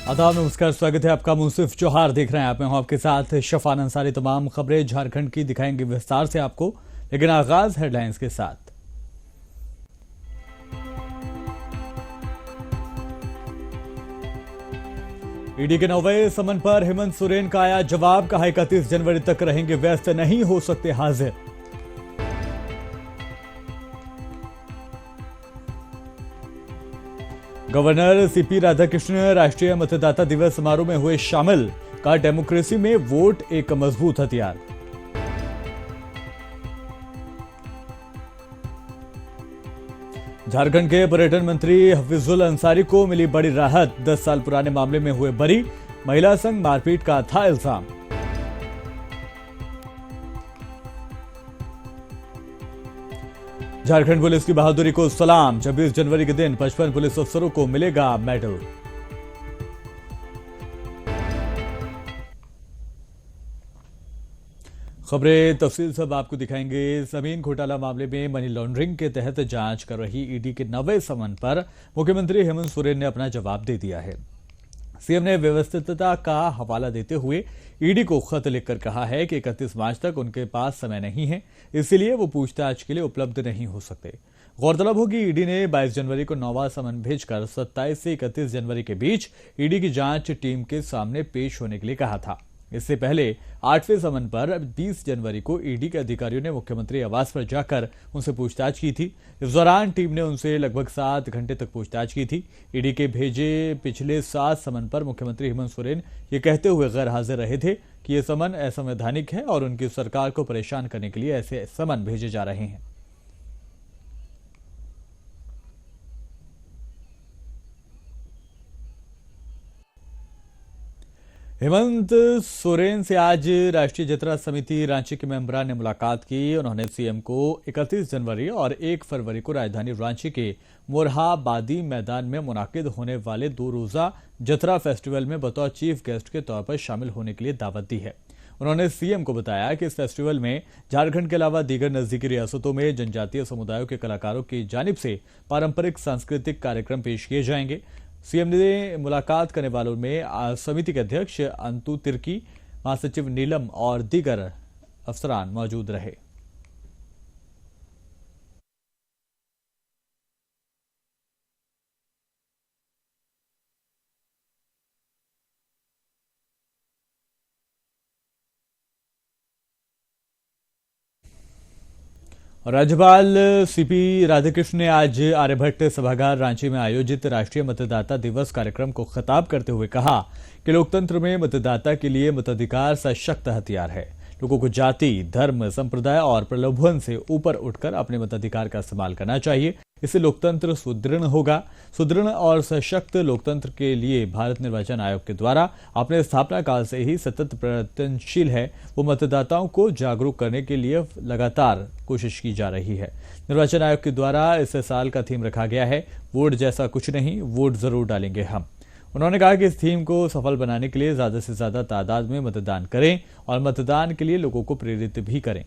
आदाब, नमस्कार, स्वागत है आपका। मुंसिफ जोहार देख रहे हैं आप। मैं हूं आपके साथ शफान अंसारी। तमाम खबरें झारखंड की दिखाएंगे विस्तार से आपको, लेकिन आगाज हेडलाइंस के साथ। ईडी के 9वें समन पर हेमंत सोरेन का आया जवाब। कहा 31 जनवरी तक रहेंगे व्यस्त, नहीं हो सकते हाजिर। गवर्नर सीपी राधाकृष्णन राष्ट्रीय मतदाता दिवस समारोह में हुए शामिल। कहा डेमोक्रेसी में वोट एक मजबूत हथियार। झारखंड के पर्यटन मंत्री हफीजुल अंसारी को मिली बड़ी राहत। 10 साल पुराने मामले में हुए बरी। महिला संग मारपीट का था इल्जाम। झारखंड पुलिस की बहादुरी को सलाम। 26 जनवरी के दिन 55 पुलिस अफसरों को मिलेगा मेडल। खबरें तफसील सब आपको दिखाएंगे। जमीन घोटाला मामले में मनी लॉन्ड्रिंग के तहत जांच कर रही ईडी के 9वें समन पर मुख्यमंत्री हेमंत सोरेन ने अपना जवाब दे दिया है। सीएम ने व्यवस्थितता का हवाला देते हुए ईडी को खत लिखकर कहा है कि 31 मार्च तक उनके पास समय नहीं है, इसलिए वो पूछताछ के लिए उपलब्ध नहीं हो सकते। गौरतलब हो कि ईडी ने 22 जनवरी को 9वां समन भेजकर 27 से 31 जनवरी के बीच ईडी की जांच टीम के सामने पेश होने के लिए कहा था। इससे पहले 8वें समन पर 20 जनवरी को ईडी के अधिकारियों ने मुख्यमंत्री आवास पर जाकर उनसे पूछताछ की थी। इस दौरान टीम ने उनसे लगभग 7 घंटे तक पूछताछ की थी। ईडी के भेजे पिछले 7 समन पर मुख्यमंत्री हेमंत सोरेन ये कहते हुए गैर हाजिर रहे थे कि ये समन असंवैधानिक है और उनकी सरकार को परेशान करने के लिए ऐसे समन भेजे जा रहे हैं। हेमंत सोरेन से आज राष्ट्रीय जतरा समिति रांची के मेंबरान ने मुलाकात की। उन्होंने सीएम को 31 जनवरी और 1 फरवरी को राजधानी रांची के मोरहाबादी मैदान में मुनाकिद होने वाले 2 रोजा जतरा फेस्टिवल में बतौर चीफ गेस्ट के तौर पर शामिल होने के लिए दावत दी है। उन्होंने सीएम को बताया कि इस फेस्टिवल में झारखंड के अलावा दीगर नजदीकी रियासतों में जनजातीय समुदायों के कलाकारों की जानिब से पारंपरिक सांस्कृतिक कार्यक्रम पेश किए जाएंगे। सीएम ने मुलाकात करने वालों में समिति के अध्यक्ष अंतु तिर्की, महासचिव नीलम और दीगर अफसरान मौजूद रहे। राज्यपाल सीपी राधाकृष्णन ने आज आर्यभट्ट सभागार रांची में आयोजित राष्ट्रीय मतदाता दिवस कार्यक्रम को खिताब करते हुए कहा कि लोकतंत्र में मतदाता के लिए मताधिकार सशक्त हथियार है। लोगों को जाति, धर्म, संप्रदाय और प्रलोभन से ऊपर उठकर अपने मताधिकार का इस्तेमाल करना चाहिए। इससे लोकतंत्र सुदृढ़ होगा। सुदृढ़ और सशक्त लोकतंत्र के लिए भारत निर्वाचन आयोग के द्वारा अपने स्थापना काल से ही सतत प्रयत्नशील है। वो मतदाताओं को जागरूक करने के लिए लगातार कोशिश की जा रही है। निर्वाचन आयोग के द्वारा इस साल का थीम रखा गया है, वोट जैसा कुछ नहीं, वोट जरूर डालेंगे हम। उन्होंने कहा कि इस थीम को सफल बनाने के लिए ज्यादा से ज्यादा तादाद में मतदान करें और मतदान के लिए लोगों को प्रेरित भी करें।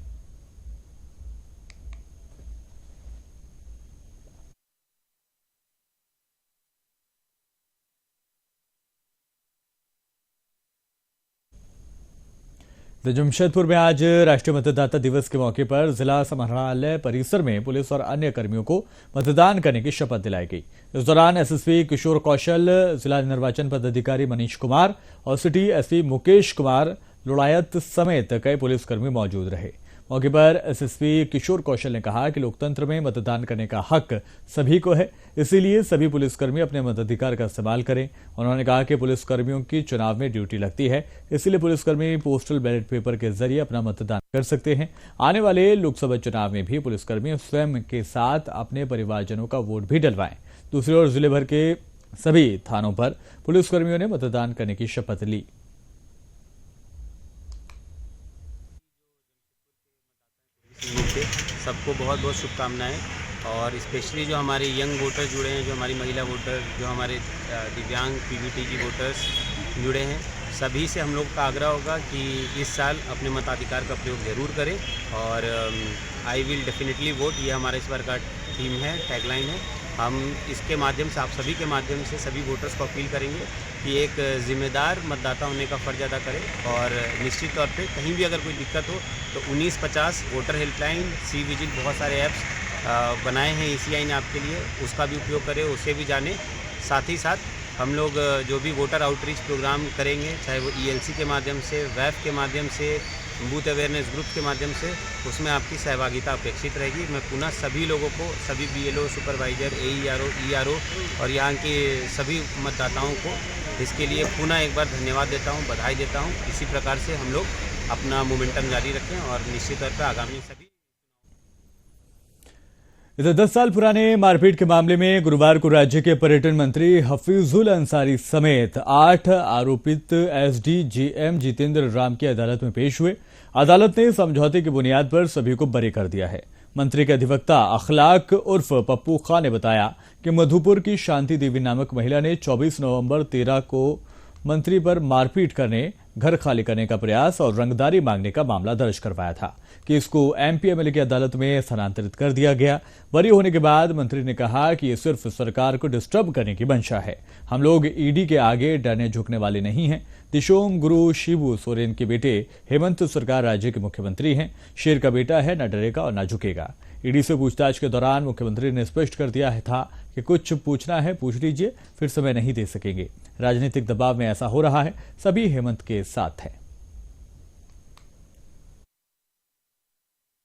जमशेदपुर में आज राष्ट्रीय मतदाता दिवस के मौके पर जिला समाहरणालय परिसर में पुलिस और अन्य कर्मियों को मतदान करने की शपथ दिलाई गई। इस दौरान एसएसपी किशोर कौशल, जिला निर्वाचन पदाधिकारी मनीष कुमार और सिटी एसपी मुकेश कुमार लोड़ायत समेत कई पुलिसकर्मी मौजूद रहे। मौके पर एसएसपी किशोर कौशल ने कहा कि लोकतंत्र में मतदान करने का हक सभी को है, इसीलिए सभी पुलिसकर्मी अपने मताधिकार का इस्तेमाल करें। उन्होंने कहा कि पुलिसकर्मियों की चुनाव में ड्यूटी लगती है, इसलिए पुलिसकर्मी पोस्टल बैलेट पेपर के जरिए अपना मतदान कर सकते हैं। आने वाले लोकसभा चुनाव में भी पुलिसकर्मी स्वयं के साथ अपने परिवारजनों का वोट भी डलवाएं। दूसरी ओर जिले भर के सभी थानों पर पुलिसकर्मियों ने मतदान करने की शपथ ली। सबको बहुत बहुत शुभकामनाएं। और स्पेशली जो हमारे यंग वोटर जुड़े हैं, जो हमारी महिला वोटर, जो हमारे दिव्यांग पीवीटी की वोटर्स जुड़े हैं, सभी से हम लोग का आग्रह होगा कि इस साल अपने मताधिकार का प्रयोग ज़रूर करें। और आई विल डेफिनेटली वोट, ये हमारे इस बार का थीम है, टैगलाइन है। हम इसके माध्यम से, आप सभी के माध्यम से सभी वोटर्स को अपील करेंगे कि एक ज़िम्मेदार मतदाता होने का फ़र्ज़ अदा करें और निश्चित तौर पे कहीं भी अगर कोई दिक्कत हो तो 1950 वोटर हेल्पलाइन, सी विजिल, बहुत सारे ऐप्स बनाए हैं ECI ने आपके लिए, उसका भी उपयोग करें, उसे भी जानें। साथ ही साथ हम लोग जो भी वोटर आउटरीच प्रोग्राम करेंगे, चाहे वो ELC के माध्यम से, वेब के माध्यम से, बूथ अवेयरनेस ग्रुप के माध्यम से, उसमें आपकी सहभागिता अपेक्षित रहेगी। मैं पुनः सभी लोगों को, सभी BLO, सुपरवाइज़र, AERO, ERO और यहाँ के सभी मतदाताओं को इसके लिए पुनः एक बार धन्यवाद देता हूँ, बधाई देता हूँ। इसी प्रकार से हम लोग अपना मोमेंटम जारी रखें और निश्चित तौर पर आगामी सभी इधर 10 साल पुराने मारपीट के मामले में गुरुवार को राज्य के पर्यटन मंत्री हफीजुल अंसारी समेत 8 आरोपित SDGM जितेंद्र राम की अदालत में पेश हुए। अदालत ने समझौते की बुनियाद पर सभी को बरी कर दिया है। मंत्री के अधिवक्ता अखलाक उर्फ पप्पू खां ने बताया कि मधुपुर की शांति देवी नामक महिला ने 24 नवंबर 13 को मंत्री पर मारपीट करने, घर खाली करने का प्रयास और रंगदारी मांगने का मामला दर्ज करवाया था कि इसको MP MLA की अदालत में स्थानांतरित कर दिया गया। बरी होने के बाद मंत्री ने कहा कि ये सिर्फ सरकार को डिस्टर्ब करने की मंशा है। हम लोग ED के आगे डरने झुकने वाले नहीं हैं। दिशोम गुरु शिबू सोरेन के बेटे हेमंत सरकार राज्य के मुख्यमंत्री हैं। शेर का बेटा है, न डरेगा और न झुकेगा। ED से पूछताछ के दौरान मुख्यमंत्री ने स्पष्ट कर दिया था कि कुछ पूछना है पूछ लीजिए, फिर समय नहीं दे सकेंगे। राजनीतिक दबाव में ऐसा हो रहा है, सभी हेमंत के साथ है।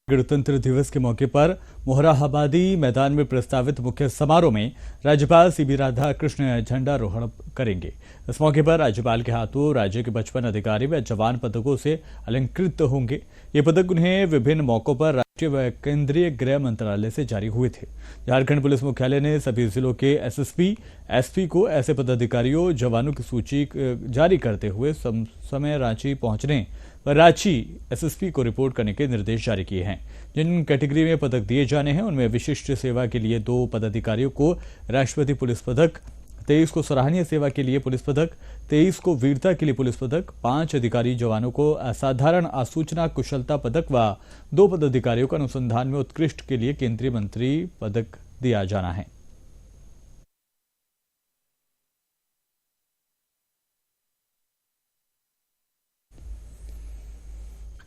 गणतंत्र दिवस के मौके पर मोहराबादी मैदान में प्रस्तावित मुख्य समारोह में राज्यपाल CB राधाकृष्ण झंडारोहण करेंगे। इस मौके पर राज्यपाल के हाथों राज्य के 55 अधिकारी व जवान पदकों से अलंकृत होंगे। ये पदक उन्हें विभिन्न मौकों पर राष्ट्रीय व केंद्रीय गृह मंत्रालय से जारी हुए थे। झारखंड पुलिस मुख्यालय ने सभी जिलों के SSP, SP को ऐसे पदाधिकारियों, जवानों की सूची जारी करते हुए समय रांची पहुंचने व रांची SSP को रिपोर्ट करने के निर्देश जारी किए हैं। जिन कैटेगरी में पदक दिए जाने हैं उनमें विशिष्ट सेवा के लिए 2 पदाधिकारियों को राष्ट्रपति पुलिस पदक, 23 को सराहनीय सेवा के लिए पुलिस पदक, 23 को वीरता के लिए पुलिस पदक, 5 अधिकारी जवानों को असाधारण आसूचना कुशलता पदक व 2 पदाधिकारियों को अनुसंधान में उत्कृष्ट के लिए केंद्रीय मंत्री पदक दिया जाना है।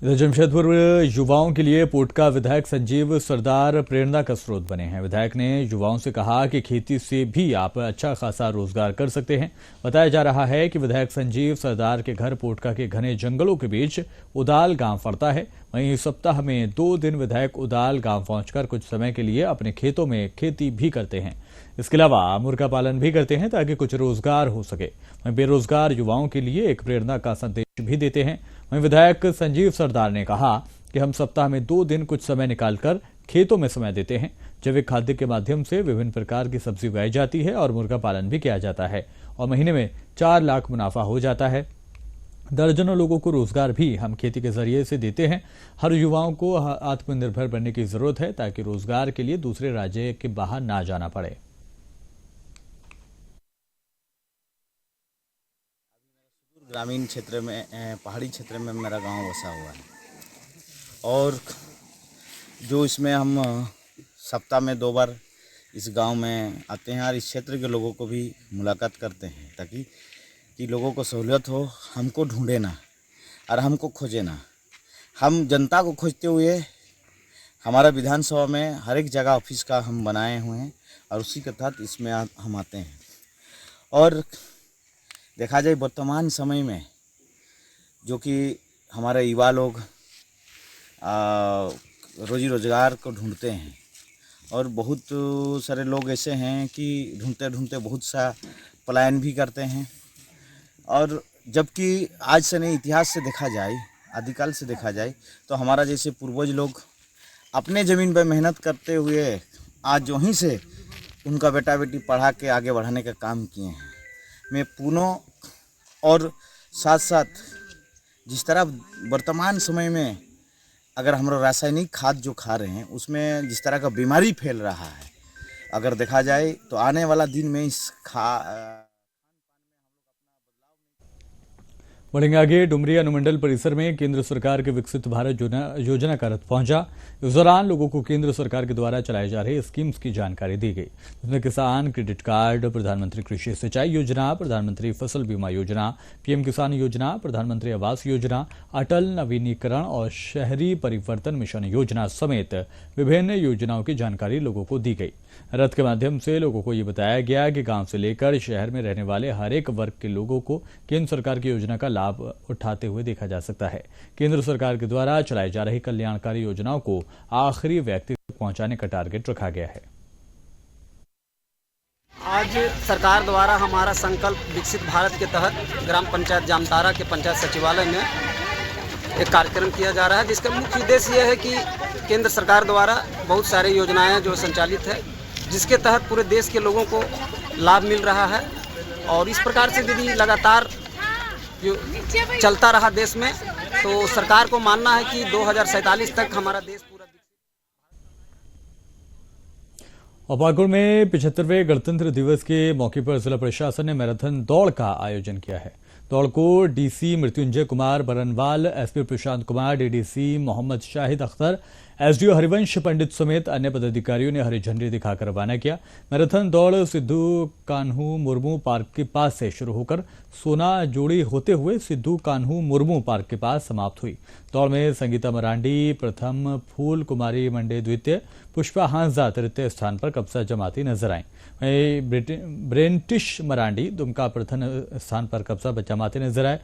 इधर जमशेदपुर युवाओं के लिए पोटका विधायक संजीव सरदार प्रेरणा का स्रोत बने हैं। विधायक ने युवाओं से कहा कि खेती से भी आप अच्छा खासा रोजगार कर सकते हैं। बताया जा रहा है कि विधायक संजीव सरदार के घर पोटका के घने जंगलों के बीच उदाल गांव पड़ता है। वहीं सप्ताह में 2 दिन विधायक उदाल गांव पहुंचकर कुछ समय के लिए अपने खेतों में खेती भी करते हैं। इसके अलावा मुर्गा पालन भी करते हैं ताकि कुछ रोजगार हो सके। वहीं बेरोजगार युवाओं के लिए एक प्रेरणा का संदेश भी देते हैं। वहीं विधायक संजीव सरदार ने कहा कि हम सप्ताह में 2 दिन कुछ समय निकालकर खेतों में समय देते हैं। जैविक खाद्य के माध्यम से विभिन्न प्रकार की सब्जी उगाई जाती है और मुर्गा पालन भी किया जाता है और महीने में 4 लाख मुनाफा हो जाता है। दर्जनों लोगों को रोजगार भी हम खेती के जरिए से देते हैं। हर युवाओं को आत्मनिर्भर बनने की जरूरत है ताकि रोजगार के लिए दूसरे राज्य के बाहर ना जाना पड़े। ग्रामीण क्षेत्र में, पहाड़ी क्षेत्र में मेरा गांव बसा हुआ है और जो इसमें हम सप्ताह में 2 बार इस गांव में आते हैं और इस क्षेत्र के लोगों को भी मुलाकात करते हैं ताकि कि लोगों को सहूलियत हो। हमको ढूंढे ना और हमको खोजे ना, हम जनता को खोजते हुए हमारा विधानसभा में हर एक जगह ऑफिस का हम बनाए हुए हैं और उसी के तहत इसमें हम आते हैं। और देखा जाए वर्तमान समय में जो कि हमारे युवा लोग रोजी रोजगार को ढूंढते हैं और बहुत सारे लोग ऐसे हैं कि ढूंढते ढूंढते बहुत सा पलायन भी करते हैं। और जबकि आज से नहीं, इतिहास से देखा जाए, आदिकाल से देखा जाए तो हमारा जैसे पूर्वज लोग अपने ज़मीन पर मेहनत करते हुए आज वहीं से उनका बेटा बेटी पढ़ा के आगे बढ़ाने का काम किए हैं। मैं पुनः और साथ साथ जिस तरह वर्तमान समय में अगर हम लोग रासायनिक खाद जो खा रहे हैं उसमें जिस तरह का बीमारी फैल रहा है, अगर देखा जाए तो आने वाला दिन में इस बढ़ेंगे आगे। डुमरी अनुमंडल परिसर में केंद्र सरकार के विकसित भारत योजना का रथ पहुंचा। इस दौरान लोगों को केंद्र सरकार के द्वारा चलाई जा रही स्कीम्स की जानकारी दी गई, जिसमें किसान क्रेडिट कार्ड, प्रधानमंत्री कृषि सिंचाई योजना, प्रधानमंत्री फसल बीमा योजना, पीएम किसान योजना, प्रधानमंत्री आवास योजना, अटल नवीनीकरण और शहरी परिवर्तन मिशन योजना समेत विभिन्न योजनाओं की जानकारी लोगों को दी गई। रथ के माध्यम से लोगों को ये बताया गया कि गांव से लेकर शहर में रहने वाले हर एक वर्ग के लोगों को केंद्र सरकार की योजना का लाभ उठाते हुए देखा जा सकता है। केंद्र सरकार के द्वारा चलाई जा रही कल्याणकारी योजनाओं को आखिरी व्यक्ति तक पहुंचाने का टारगेट रखा गया है। आज सरकार द्वारा हमारा संकल्प विकसित भारत के तहत ग्राम पंचायत जामतारा के पंचायत सचिवालय में एक कार्यक्रम किया जा रहा है, जिसका मुख्य उद्देश्य यह है कि केंद्र सरकार द्वारा बहुत सारी योजनाएं जो संचालित है, जिसके तहत पूरे देश के लोगों को लाभ मिल रहा है। और इस प्रकार से यदि लगातार जो चलता रहा देश में, तो सरकार को मानना है कि 2047 तक हमारा देश पूरा। और पाकुड़ में 75वें गणतंत्र दिवस के मौके पर जिला प्रशासन ने मैराथन दौड़ का आयोजन किया है। दौड़ को DC Mrityunjay Kumar Barnwal, SP Prashant Kumar, DDC Mohammad Shahid Akhtar, SDO Harivansh पंडित समेत अन्य पदाधिकारियों ने हरी झंडी दिखाकर रवाना किया। मैराथन दौड़ सिद्धू कान्हू मुर्मू पार्क के पास से शुरू होकर सोना जोड़ी होते हुए सिद्धू कान्हू मुर्मू पार्क के पास समाप्त हुई। दौड़ में संगीता मरांडी प्रथम, फूल कुमारी मंडे द्वितीय, पुष्पा हांसदा तृतीय स्थान पर कब्जा जमाती नजर आई। वहीं ब्रेंटिश मरांडी दुमका प्रथम स्थान पर कब्जा जमाते नजर आए।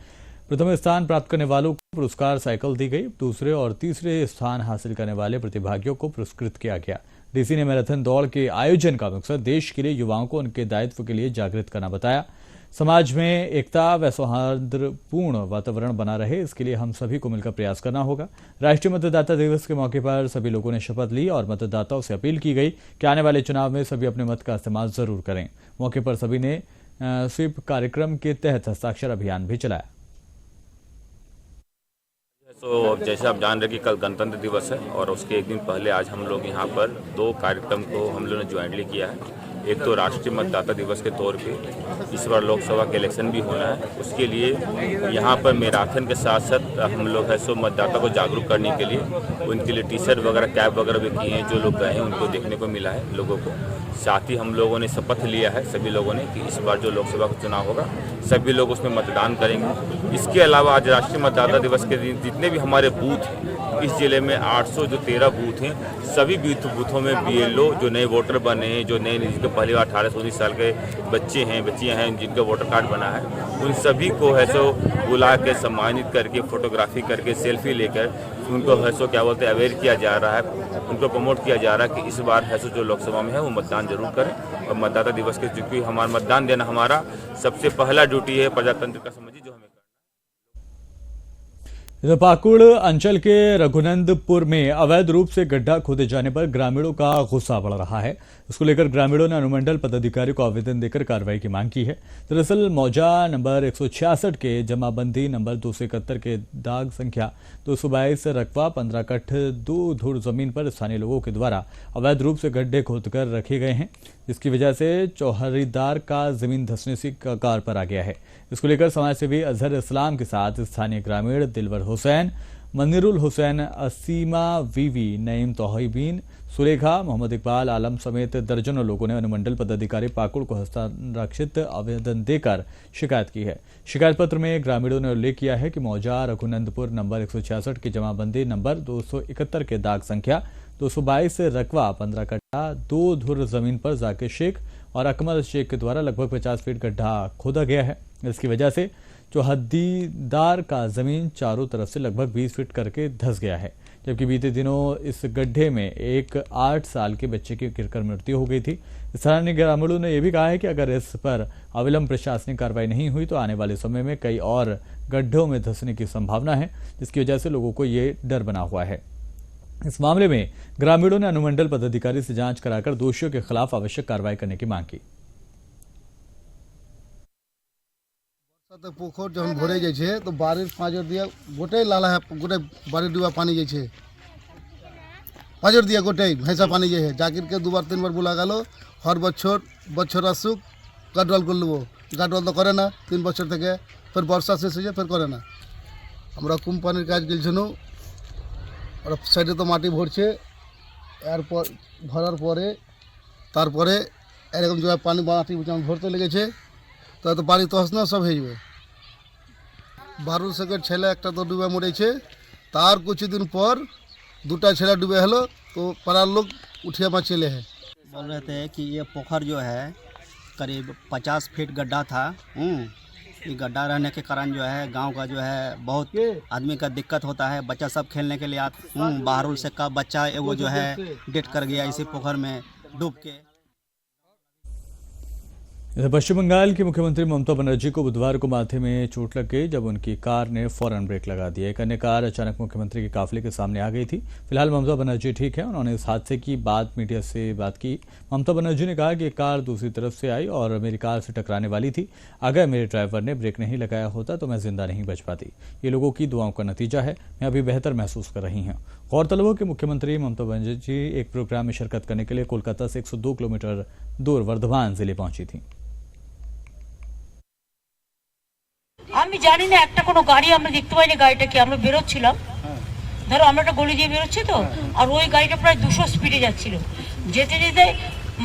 प्रथम स्थान प्राप्त करने वालों को पुरस्कार साइकिल दी गई। दूसरे और तीसरे स्थान हासिल करने वाले प्रतिभागियों को पुरस्कृत किया गया। डीसी ने मैराथन दौड़ के आयोजन का मकसद देश के लिए युवाओं को उनके दायित्व के लिए जागृत करना बताया। समाज में एकता व सौहार्दपूर्ण वातावरण बना रहे, इसके लिए हम सभी को मिलकर प्रयास करना होगा। राष्ट्रीय मतदाता दिवस के मौके पर सभी लोगों ने शपथ ली और मतदाताओं से अपील की गई कि आने वाले चुनाव में सभी अपने मत का इस्तेमाल जरूर करें। मौके पर सभी ने स्वीप कार्यक्रम के तहत हस्ताक्षर अभियान भी चलाया। तो जैसे आप जान रहे कि कल गणतंत्र दिवस है और उसके एक दिन पहले आज हम लोग यहाँ पर 2 कार्यक्रम को हम लोगों ने ज्वाइंटली किया है। एक तो राष्ट्रीय मतदाता दिवस के तौर पे इस बार लोकसभा के इलेक्शन भी होना है, उसके लिए यहाँ पर मैराथन के साथ साथ हम लोग है सो मतदाता को जागरूक करने के लिए उनके लिए टी शर्ट वगैरह कैप वगैरह भी किए हैं। जो लोग गए हैं उनको देखने को मिला है लोगों को। साथ ही हम लोगों ने शपथ लिया है सभी लोगों ने कि इस बार जो लोकसभा का चुनाव होगा सभी लोग उसमें मतदान करेंगे। इसके अलावा आज राष्ट्रीय मतदाता दिवस के दिन जितने भी हमारे बूथ हैं इस जिले में 813 बूथ हैं, सभी बूथों में BLO जो नए वोटर बने हैं, जो नए जिनके पहली बार 18 से 19 साल के बच्चे हैं बच्चियां हैं जिनका वोटर कार्ड बना है, उन सभी को है सो बुला के सम्मानित करके फोटोग्राफी करके सेल्फी लेकर उनको है सो क्या बोलते हैं अवेयर किया जा रहा है, उनको प्रमोट किया जा रहा है कि इस बार है सो जो लोकसभा में है वो मतदान जरूर करें। और मतदाता दिवस के क्योंकि हमारा मतदान देना हमारा सबसे पहला ड्यूटी है प्रजातंत्र का, समझिए जो हमें। इधर पाकुड़ अंचल के रघुनंदपुर में अवैध रूप से गड्ढा खोदे जाने पर ग्रामीणों का गुस्सा बढ़ रहा है। इसको लेकर ग्रामीणों ने अनुमंडल पदाधिकारी को आवेदन देकर कार्रवाई की मांग की है। दरअसल मौजा नंबर 166 के जमाबंदी नंबर 271 के दाग संख्या 222 रकबा 15 कट्ठ 2 धुर जमीन पर स्थानीय लोगों के द्वारा अवैध रूप से गड्ढे खोदकर रखे गए हैं, जिसकी वजह से चौहरीदार का जमीन धंसने से कगार पर आ गया है। इसको लेकर समाजसेवी अजहर इस्लाम के साथ स्थानीय ग्रामीण दिलवर हुसैन, मनिरुल हुसैन, असीमा वीवी, नईम तौहीबीन, सुलेखा, मोहम्मद इकबाल आलम समेत दर्जनों लोगों ने अनुमंडल पदाधिकारी पाकुड़ को हस्ताक्षरित आवेदन देकर शिकायत की है। शिकायत पत्र में ग्रामीणों ने उल्लेख किया है कि मौजा रघुनंदपुर नंबर 166 की जमाबंदी नंबर 271 के दाग संख्या 222 रकबा 15 कट्ठा 2 धुर जमीन पर जाकिर शेख और अकमल शेख के द्वारा लगभग 50 फीट गड्ढा खोदा गया है। इसकी वजह से चौहद्दीदार का जमीन चारों तरफ से लगभग 20 फीट करके धंस गया है, जबकि बीते दिनों इस गड्ढे में एक 8 साल के बच्चे की गिरकर मृत्यु हो गई थी। स्थानीय ग्रामीणों ने यह भी कहा है कि अगर इस पर अविलंब प्रशासनिक कार्रवाई नहीं हुई तो आने वाले समय में कई और गड्ढों में धंसने की संभावना है, जिसकी वजह से लोगों को ये डर बना हुआ है। इस मामले में ग्रामीणों ने अनुमंडल पदाधिकारी से जांच कराकर दोषियों के खिलाफ आवश्यक कार्रवाई करने की मांग की। पोखर जब भरे जाए तो बारिश 5 दिया गोटे लाला है गोटे बारी डुबा पानी जाए 5 दिया गोटे भैंसा पानी जाए जाकिर के 2 बार 3 बार बुला गलो हर बच्चर आसुक गाडवाल कर लो गाडवाल तो करे ना 3 बच्चर थे ফের বর্ষা শেষ হয়ে যায় ফের করে না। আমরা কোম্পানির কাজ গেছিলাম, ওরা সাইডে তো মাটি ভরছে, এরপর ভরার পরে তারপরে এরকম জায়গায় পানি মাটি ভরতে লেগেছে, তো বাড়ি তহস না সব হয়ে যাবে। 12 সেকেন্ড ছেলে একটা তো ডুবে মরেছে, তার কিছুদিন পর 2টা ছেলে डूबे हलो, तो पारार लोग उठिया में चले हैं। बोल रहे थे कि ये पोखर जो है करीब 50 फीट गड्ढा था। ये गड्ढा रहने के कारण जो है गांव का जो है बहुत आदमी का दिक्कत होता है। बच्चा सब खेलने के लिए बाहरुल से का बच्चा वो जो है डेथ कर गया इसी पोखर में डूब के। इधर पश्चिम बंगाल की मुख्यमंत्री ममता बनर्जी को बुधवार को माथे में चोट लग गई जब उनकी कार ने फौरन ब्रेक लगा दिया। एक अन्य कार अचानक मुख्यमंत्री के काफिले के सामने आ गई थी। फिलहाल ममता बनर्जी ठीक है। उन्होंने इस हादसे की बाद मीडिया से बात की। ममता बनर्जी ने कहा कि कार दूसरी तरफ से आई और मेरी कार से टकराने वाली थी। अगर मेरे ड्राइवर ने ब्रेक नहीं लगाया होता तो मैं जिंदा नहीं बच पाती। ये लोगों की दुआओं का नतीजा है। मैं अभी बेहतर महसूस कर रही हूँ। गौरतलब हो कि मुख्यमंत्री ममता बनर्जी एक प्रोग्राम में शिरकत करने के लिए कोलकाता से 102 किलोमीटर दूर वर्धमान जिले पहुंची थी। আমি জানি না, একটা কোনো গাড়ি আমরা দেখতে পাইনি, গাড়িটাকে আমরা বেরোচ্ছিলাম, ধরো আমরা একটা গলি দিয়ে বেরোচ্ছি তো, আর ওই গাড়িটা প্রায় 200 স্পিডে যাচ্ছিল। যেতে যেতে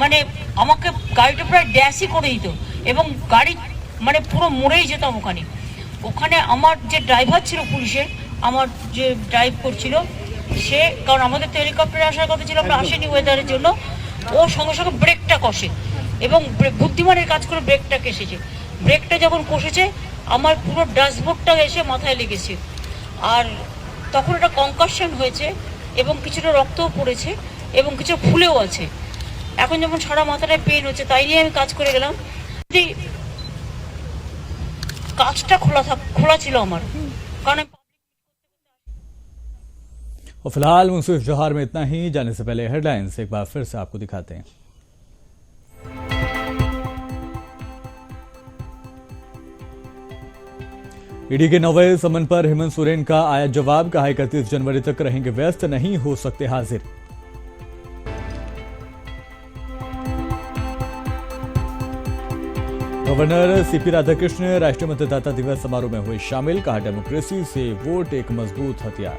মানে আমাকে গাড়িটা প্রায় ড্যাশই করে দিত এবং গাড়ি মানে পুরো মরেই যেতাম ওখানে। ওখানে আমার যে ড্রাইভার ছিল পুলিশের, আমার যে ড্রাইভ করছিল সে, কারণ আমাদের তো হেলিকপ্টারে আসার কথা ছিল, আমরা আসেনি ওয়েদারের জন্য, ও সঙ্গে সঙ্গে ব্রেকটা কষে এবং বুদ্ধিমানের কাজ করে ব্রেকটা কেসেছে। ব্রেকটা যখন কষেছে আমার পুরো ড্যাশবোর্ডটা এসে মাথায় লেগেছে, আর তখন একটা কনকাশন হয়েছে এবং কিছুটা রক্তও পড়েছে এবং কিছু ফুলেও আছে। এখন যেমন সারা মাথাটায় পেন হচ্ছে, তাই নিয়ে আমি কাজ করে গেলাম। কাজটা খোলা ছিল আমার, কারণ और फिलहाल मुंसिफ जोहार में इतना ही। जाने से पहले हेडलाइंस एक बार फिर से आपको दिखाते हैं। ईडी के नवे समन पर हेमंत सोरेन का आया जवाब। कहा 31 जनवरी तक रहेंगे व्यस्त, नहीं हो सकते हाजिर। गवर्नर सीपी राधाकृष्ण राष्ट्रीय मतदाता दिवस समारोह में हुए शामिल। कहा डेमोक्रेसी से वोट एक मजबूत हथियार।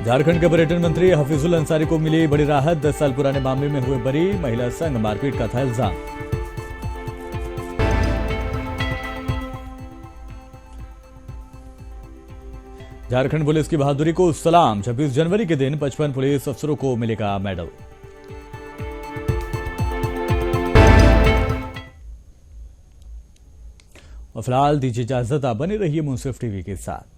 झारखंड के पर्यटन मंत्री हफीजुल अंसारी को मिली बड़ी राहत। 10 साल पुराने मामले में हुए बरी। महिला संग मारपीट का था इल्जाम। झारखंड पुलिस की बहादुरी को सलाम। 26 जनवरी के दिन 55 पुलिस अफसरों को मिलेगा मेडल। और फिलहाल दीजिए इजाजत, आप बने रहिए मुंसिफ टीवी के साथ।